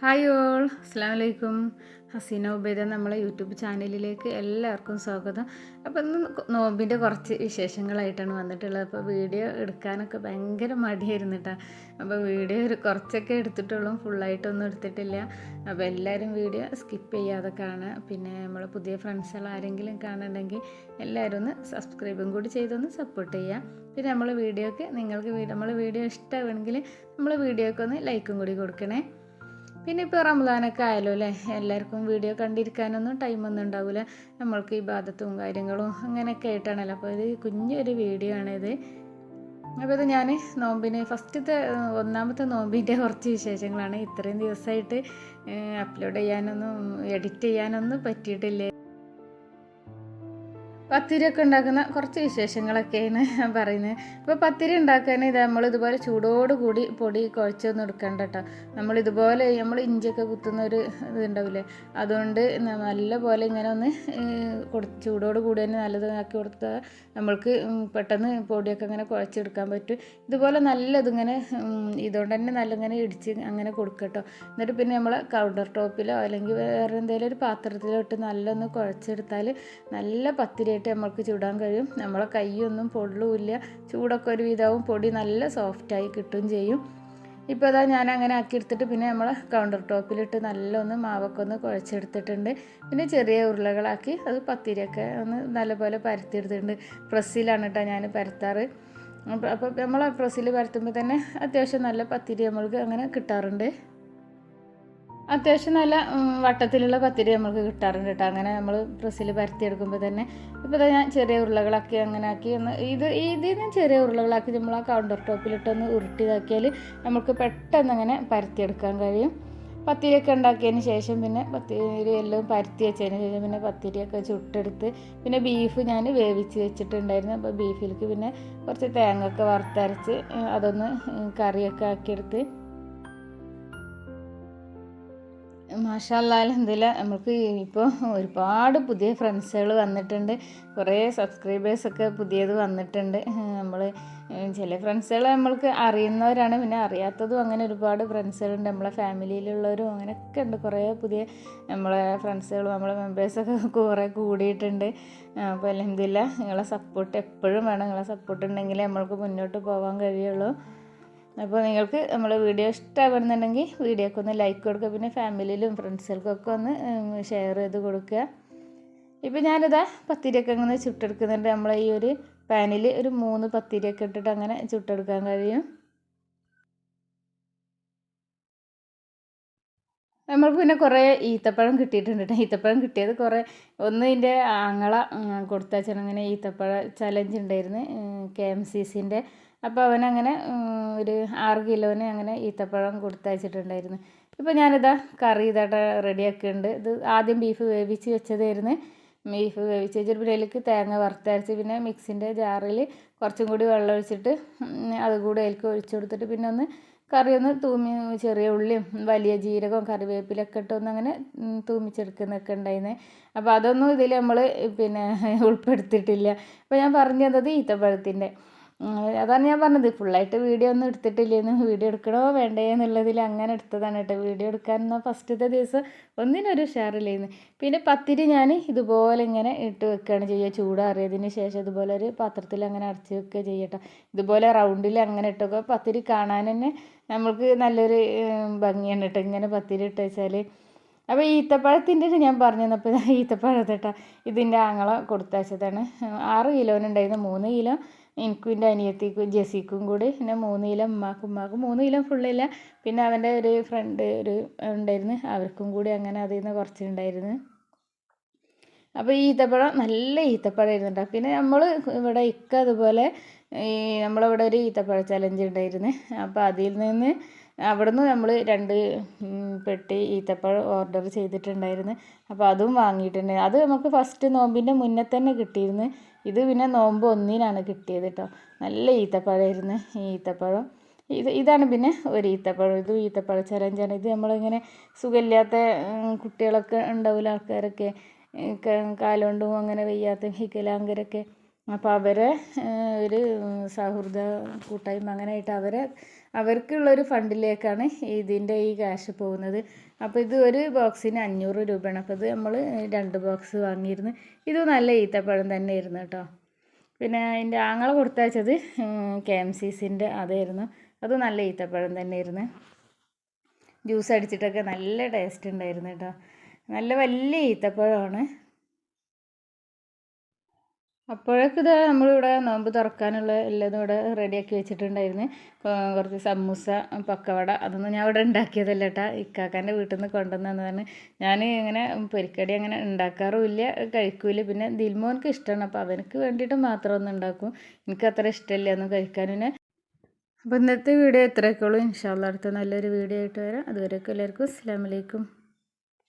Hi all, അസ്സലാമു അലൈക്കും. ഹസീന ഉബൈദ നമ്മളെ യൂട്യൂബ് ചാനലിലേക്ക് എല്ലാവർക്കും സ്വാഗതം. അപ്പോൾ ഇന്ന് നോമ്പിൻ്റെ കുറച്ച് വിശേഷങ്ങളായിട്ടാണ് വന്നിട്ടുള്ളത്. അപ്പോൾ വീഡിയോ എടുക്കാനൊക്കെ ഭയങ്കര മടിയായിരുന്നു കേട്ടോ. അപ്പോൾ വീഡിയോ കുറച്ചൊക്കെ എടുത്തിട്ടുള്ളൂ, ഫുള്ളായിട്ടൊന്നും എടുത്തിട്ടില്ല. അപ്പോൾ എല്ലാവരും വീഡിയോ സ്കിപ്പ് ചെയ്യാതെ കാണുക. പിന്നെ നമ്മളെ പുതിയ ഫ്രണ്ട്സുകൾ ആരെങ്കിലും കാണുന്നുണ്ടെങ്കിൽ എല്ലാവരും ഒന്ന് സബ്സ്ക്രൈബും കൂടി ചെയ്തൊന്ന് സപ്പോർട്ട് ചെയ്യുക. പിന്നെ നമ്മളെ വീഡിയോക്ക് നിങ്ങൾക്ക് നമ്മളെ വീഡിയോ ഇഷ്ടമാണെങ്കിൽ നമ്മളെ വീഡിയോക്ക് ഒന്ന് ലൈക്കും കൂടി കൊടുക്കണേ. പിന്നെ ഇപ്പോൾ റമദാനൊക്കെ ആയാലോ അല്ലേ, എല്ലാവർക്കും വീഡിയോ കണ്ടിരിക്കാനൊന്നും ടൈമൊന്നും ഉണ്ടാവില്ല. നമ്മൾക്ക് ഈ ബാധത്തും കാര്യങ്ങളും അങ്ങനെയൊക്കെ ആയിട്ടാണല്ലോ. അപ്പോൾ ഇത് കുഞ്ഞൊരു വീഡിയോ ആണിത്. അപ്പോൾ ഇത് ഞാൻ ഒന്നാമത്തെ നോമ്പിൻ്റെ കുറച്ച് വിശേഷങ്ങളാണ്. ഇത്രയും ദിവസമായിട്ട് അപ്ലോഡ് ചെയ്യാനൊന്നും എഡിറ്റ് ചെയ്യാനൊന്നും പറ്റിയിട്ടില്ല. പത്തിരിയൊക്കെ ഉണ്ടാക്കുന്ന കുറച്ച് വിശേഷങ്ങളൊക്കെയാണ് ഞാൻ പറയുന്നത്. ഇപ്പോൾ പത്തിരി ഉണ്ടാക്കാൻ നമ്മളിതുപോലെ ചൂടോടുകൂടി പൊടി കുഴച്ചൊന്നും എടുക്കണ്ട കേട്ടോ. നമ്മളിതുപോലെ ഇഞ്ചിയൊക്കെ കുത്തുന്ന ഒരു ഇതുണ്ടാവില്ലേ, അതുകൊണ്ട് നല്ല പോലെ ഇങ്ങനെ ഒന്ന് ചൂടോടുകൂടി തന്നെ നല്ലതാക്കി കൊടുത്താൽ നമ്മൾക്ക് പെട്ടെന്ന് പൊടിയൊക്കെ അങ്ങനെ കുഴച്ചെടുക്കാൻ പറ്റും. ഇതുപോലെ നല്ലതിങ്ങനെ ഇതുകൊണ്ട് തന്നെ നല്ല ഇങ്ങനെ ഇടിച്ച് അങ്ങനെ കൊടുക്കട്ടോ. എന്നിട്ട് പിന്നെ നമ്മൾ കൗണ്ടർ ടോപ്പിലോ അല്ലെങ്കിൽ വേറെ എന്തെങ്കിലും ഒരു പാത്രത്തിലോ ഇട്ട് നല്ലൊന്ന് കുഴച്ചെടുത്താൽ നല്ല പത്തിരി നമ്മൾക്ക് ചൂടാൻ കഴിയും. നമ്മളെ കൈയൊന്നും പൊള്ളില്ല, ചൂടൊക്കെ ഒരു വിധവും, പൊടി നല്ല സോഫ്റ്റായി കിട്ടുകയും ചെയ്യും. ഇപ്പോൾ അതാ ഞാൻ അങ്ങനെ ആക്കിയെടുത്തിട്ട് പിന്നെ നമ്മൾ കൗണ്ടർ ടോപ്പിലിട്ട് നല്ലൊന്ന് മാവൊക്കെ ഒന്ന് കുഴച്ചെടുത്തിട്ടുണ്ട്. പിന്നെ ചെറിയ ഉരുളകളാക്കി അത് പത്തിരിയൊക്കെ ഒന്ന് നല്ലപോലെ പരത്തിയെടുത്തിട്ടുണ്ട്. പ്രസ്സിലാണ് കേട്ടോ ഞാൻ പരത്താറ്. അപ്പോൾ നമ്മൾ പ്രസ്സിൽ പരത്തുമ്പോൾ തന്നെ അത്യാവശ്യം നല്ല പത്തിരി നമ്മൾക്ക് അങ്ങനെ കിട്ടാറുണ്ട്. അത്യാവശ്യം നല്ല വട്ടത്തിലുള്ള പത്തിരി നമുക്ക് കിട്ടാറുണ്ട് കേട്ടോ. അങ്ങനെ നമ്മൾ പ്രസ്സിൽ പരത്തിയെടുക്കുമ്പോൾ തന്നെ ഇപ്പോൾ ഞാൻ ചെറിയ ഉരുളകളാക്കി അങ്ങനെ ആക്കി ഇതിന് ചെറിയ ഉരുളകളാക്കി നമ്മൾ ആ കൗണ്ടർ ടോപ്പിലിട്ടൊന്ന് ഉരുട്ടിയതാക്കിയാൽ നമുക്ക് പെട്ടെന്ന് അങ്ങനെ പരത്തിയെടുക്കാൻ കഴിയും. പത്തിരിയൊക്കെ ഉണ്ടാക്കിയതിന് ശേഷം പിന്നെ പത്തിരി എല്ലാം പരത്തി വെച്ചതിന് ശേഷം പിന്നെ പത്തിരിയൊക്കെ ചുട്ടെടുത്ത് പിന്നെ ബീഫ് ഞാൻ വേവിച്ച് വെച്ചിട്ടുണ്ടായിരുന്നു. അപ്പോൾ ബീഫിലേക്ക് പിന്നെ കുറച്ച് തേങ്ങയൊക്കെ വറുത്തരച്ച് അതൊന്ന് കറിയൊക്കെ ആക്കിയെടുത്ത് മാഷാ അല്ലാഹ് അൽഹംദുലില്ലാഹ് നമുക്ക് ഇപ്പോൾ ഒരുപാട് പുതിയ ഫ്രണ്ട്സുകൾ വന്നിട്ടുണ്ട്. കുറേ സബ്സ്ക്രൈബേഴ്സൊക്കെ പുതിയത് വന്നിട്ടുണ്ട്. നമ്മൾ ചില ഫ്രണ്ട്സുകൾ നമ്മൾക്ക് അറിയുന്നവരാണ്, പിന്നെ അറിയാത്തതും അങ്ങനെ ഒരുപാട് ഫ്രണ്ട്സുകളുണ്ട്. നമ്മളെ ഫാമിലിയിലുള്ളവരും അങ്ങനെയൊക്കെ ഉണ്ട്. കുറേ പുതിയ നമ്മളെ ഫ്രണ്ട്സുകളും നമ്മളെ മെമ്പേഴ്സൊക്കെ കുറേ കൂടിയിട്ടുണ്ട്. അപ്പോൾ അൽഹംദുലില്ലാഹ് നിങ്ങളെ സപ്പോർട്ട് എപ്പോഴും വേണം. നിങ്ങളെ സപ്പോർട്ട് ഉണ്ടെങ്കിലേ നമ്മൾക്ക് മുന്നോട്ട് പോകാൻ കഴിയുള്ളൂ. അപ്പോൾ നിങ്ങൾക്ക് നമ്മൾ വീഡിയോ ഇഷ്ടമാകുന്നുണ്ടെങ്കിൽ വീഡിയോക്ക് ഒന്ന് ലൈക്ക് കൊടുക്കുക. പിന്നെ ഫാമിലിയിലും ഫ്രണ്ട്സുകൾക്കൊക്കെ ഒന്ന് ഷെയർ ചെയ്ത് കൊടുക്കുക. ഇപ്പോൾ ഞാനിതാ പത്തിരിയൊക്കെ അങ്ങനെ ചുട്ടെടുക്കുന്നുണ്ട്. നമ്മളെ ഈ ഒരു പാനിൽ ഒരു 3 പത്തിരിയൊക്കെ ഇട്ടിട്ട് അങ്ങനെ ചുട്ടെടുക്കാൻ കഴിയും. നമ്മൾക്ക് പിന്നെ കുറേ ഈത്തപ്പഴം കിട്ടിയിട്ടുണ്ട് കേട്ടോ. ഈത്തപ്പഴം കിട്ടിയത് കുറേ ഇതിൻ്റെ ആങ്ങള കൊടുത്തയച്ചാൽ അങ്ങനെ ഈത്തപ്പഴ ചലഞ്ച് ഉണ്ടായിരുന്നു KMCCൻ്റെ. അപ്പോൾ അവനങ്ങനെ ഒരു 6 കിലോന് അങ്ങനെ ഈത്തപ്പഴം കൊടുത്തയച്ചിട്ടുണ്ടായിരുന്നു. ഇപ്പോൾ ഞാനിതാ കറി റെഡിയാക്കിയിട്ടുണ്ട്. ഇത് ആദ്യം ബീഫ് വേവിച്ച് വെച്ചതായിരുന്നു. ബീഫ് വേവിച്ച് വെച്ചിട്ട് പിന്നെ അതിലേക്ക് തേങ്ങ വറുത്തരച്ച് പിന്നെ മിക്സിൻ്റെ ജാറിൽ കുറച്ചും കൂടി വെള്ളം ഒഴിച്ചിട്ട് അതുകൂടി അതിലേക്ക് ഒഴിച്ചു കൊടുത്തിട്ട് പിന്നെ ഒന്ന് കറി ഒന്ന് ചെറിയ ഉള്ളിയും വലിയ ജീരകവും കറിവേപ്പിലൊക്കെ ഇട്ടൊന്ന് അങ്ങനെ തൂമിച്ചെടുക്കുന്നൊക്കെ ഉണ്ടായിരുന്നേ. അപ്പോൾ അതൊന്നും ഇതിൽ നമ്മൾ പിന്നെ ഉൾപ്പെടുത്തിയിട്ടില്ല. അപ്പോൾ ഞാൻ പറഞ്ഞു തന്നത് ഈത്തപ്പഴത്തിൻ്റെ അതാണ് ഞാൻ പറഞ്ഞത്. ഫുള്ളായിട്ട് വീഡിയോ ഒന്നും എടുത്തിട്ടില്ലേന്ന്, വീഡിയോ എടുക്കണോ വേണ്ടേ എന്നുള്ളതിൽ അങ്ങനെ എടുത്തതാണ് കേട്ടോ. വീഡിയോ എടുക്കാനെന്നാൽ ഫസ്റ്റത്തെ ദിവസം ഒന്നിനൊരു ഉഷാറില്ലായിരുന്നു. പിന്നെ പത്തിരി ഞാൻ ഇതുപോലെ ഇങ്ങനെ ഇട്ട് വെക്കുകയാണ് ചെയ്യുക. ചൂടാറിയതിന് ശേഷം ഇതുപോലെ ഒരു പാത്രത്തിൽ അങ്ങനെ അടച്ച് വെക്കുക ചെയ്യട്ടോ. ഇതുപോലെ റൗണ്ടിൽ അങ്ങനെ ഇട്ട് വെക്കുക. പത്തിരി കാണാൻ തന്നെ നമ്മൾക്ക് നല്ലൊരു ഭംഗിയാണ് കേട്ടോ ഇങ്ങനെ പത്തിരി ഇട്ട് വെച്ചാൽ. അപ്പോൾ ഈത്തപ്പഴത്തിൻ്റെ ഞാൻ പറഞ്ഞു തന്നപ്പോൾ ഈത്തപ്പഴത്തേട്ടാ ഇതിൻ്റെ ആങ്ങള കൊടുത്തയച്ചതാണ്. 6 കിലോനുണ്ടായിരുന്നു. 3 കിലോ എനിക്കും എൻ്റെ അനിയത്തിക്കും ജെസിക്കും കൂടി, പിന്നെ 3 കിലോ ഉമ്മാക്കും 3 കിലോ ഫുള്ളില്ല. പിന്നെ അവൻ്റെ ഒരു ഫ്രണ്ട് ഉണ്ടായിരുന്നു, അവർക്കും കൂടി അങ്ങനെ അതിൽ നിന്ന് കുറച്ചുണ്ടായിരുന്നു. അപ്പോൾ ഈ ഈത്തപ്പഴം നല്ല ഈത്തപ്പഴമായിരുന്നു കേട്ടോ. പിന്നെ നമ്മൾ ഇവിടെ അതുപോലെ നമ്മളിവിടെ ഒരു ഈത്തപ്പഴ ചലഞ്ച് ഉണ്ടായിരുന്നു. അപ്പോൾ അതിൽ നിന്ന് അവിടുന്ന് നമ്മൾ 2 പെട്ടി ഈത്തപ്പഴം ഓർഡർ ചെയ്തിട്ടുണ്ടായിരുന്നു. അപ്പോൾ അതും വാങ്ങിയിട്ടുണ്ട്. അത് നമുക്ക് ഫസ്റ്റ് നോമ്പിൻ്റെ മുന്നേ തന്നെ കിട്ടിയിരുന്നു. ഇത് പിന്നെ നോമ്പ് 1-നാണ് കിട്ടിയത് കേട്ടോ. നല്ല ഈത്തപ്പഴമായിരുന്നു ഈ ഈത്തപ്പഴം. ഇതാണ് പിന്നെ ഒരു ഈത്തപ്പഴം. ഇതും ഈത്തപ്പഴ ചലഞ്ചാണ്. ഇത് നമ്മളിങ്ങനെ സുഖമില്ലാത്ത കുട്ടികളൊക്കെ ഉണ്ടാവില്ല, ആൾക്കാരൊക്കെ കാലുകൊണ്ടും അങ്ങനെ വയ്യാത്ത വികലാംഗരൊക്കെ. അപ്പോൾ അവരെ ഒരു സൗഹൃദ കൂട്ടായ്മ അങ്ങനെയായിട്ട് അവരെ അവർക്കുള്ളൊരു ഫണ്ടിലേക്കാണ് ഇതിൻ്റെ ഈ ക്യാഷ് പോകുന്നത്. അപ്പോൾ ഇത് ഒരു ബോക്സിന് 500 രൂപയാണ്. അപ്പോൾ ഇത് നമ്മൾ 2 ബോക്സ് വാങ്ങിയിരുന്നു. ഇത് നല്ല ഈത്തപ്പഴം തന്നെ ആയിരുന്നു കേട്ടോ. പിന്നെ എൻ്റെ ആങ്ങളെ കൊടുത്തയച്ചത് KMCCൻ്റെ അതായിരുന്നു. അത് നല്ല ഈത്തപ്പഴം തന്നെ ആയിരുന്നു. ജ്യൂസ് അടിച്ചിട്ടൊക്കെ നല്ല ടേസ്റ്റ് ഉണ്ടായിരുന്നു കേട്ടോ. നല്ല വലിയ ഈത്തപ്പഴമാണ്. അപ്പോഴേക്ക് ഇത് നമ്മളിവിടെ നോമ്പ് തുറക്കാനുള്ള എല്ലാതും ഇവിടെ റെഡിയാക്കി വെച്ചിട്ടുണ്ടായിരുന്നു. കുറച്ച് സമൂസ, പക്കവട അതൊന്നും ഞാൻ ഇവിടെ ഉണ്ടാക്കിയതല്ല കേട്ടോ. ഇക്കാക്കാൻ്റെ വീട്ടിൽ നിന്ന് കൊണ്ടുവന്നതാണ്. ഞാൻ ഇങ്ങനെ പൊരിക്കടി അങ്ങനെ ഉണ്ടാക്കാറുമില്ല, കഴിക്കൂല. പിന്നെ ദിൽമോൻക്ക് ഇഷ്ടമാണ്, അപ്പോൾ അവനക്ക് വേണ്ടിയിട്ട് മാത്രം ഒന്ന് ഉണ്ടാക്കും. എനിക്ക് അത്ര ഇഷ്ടമില്ല ഒന്നും കഴിക്കാൻ. പിന്നെ അപ്പോൾ ഇന്നത്തെ വീഡിയോ ഇത്രയൊക്കെ ഉള്ളൂ. ഇൻഷാ അല്ലാഹ് അടുത്ത നല്ലൊരു വീഡിയോ ആയിട്ട് വരാം. അതുവരെയൊക്കെ എല്ലാവർക്കും അസ്സലാമു അലൈക്കും.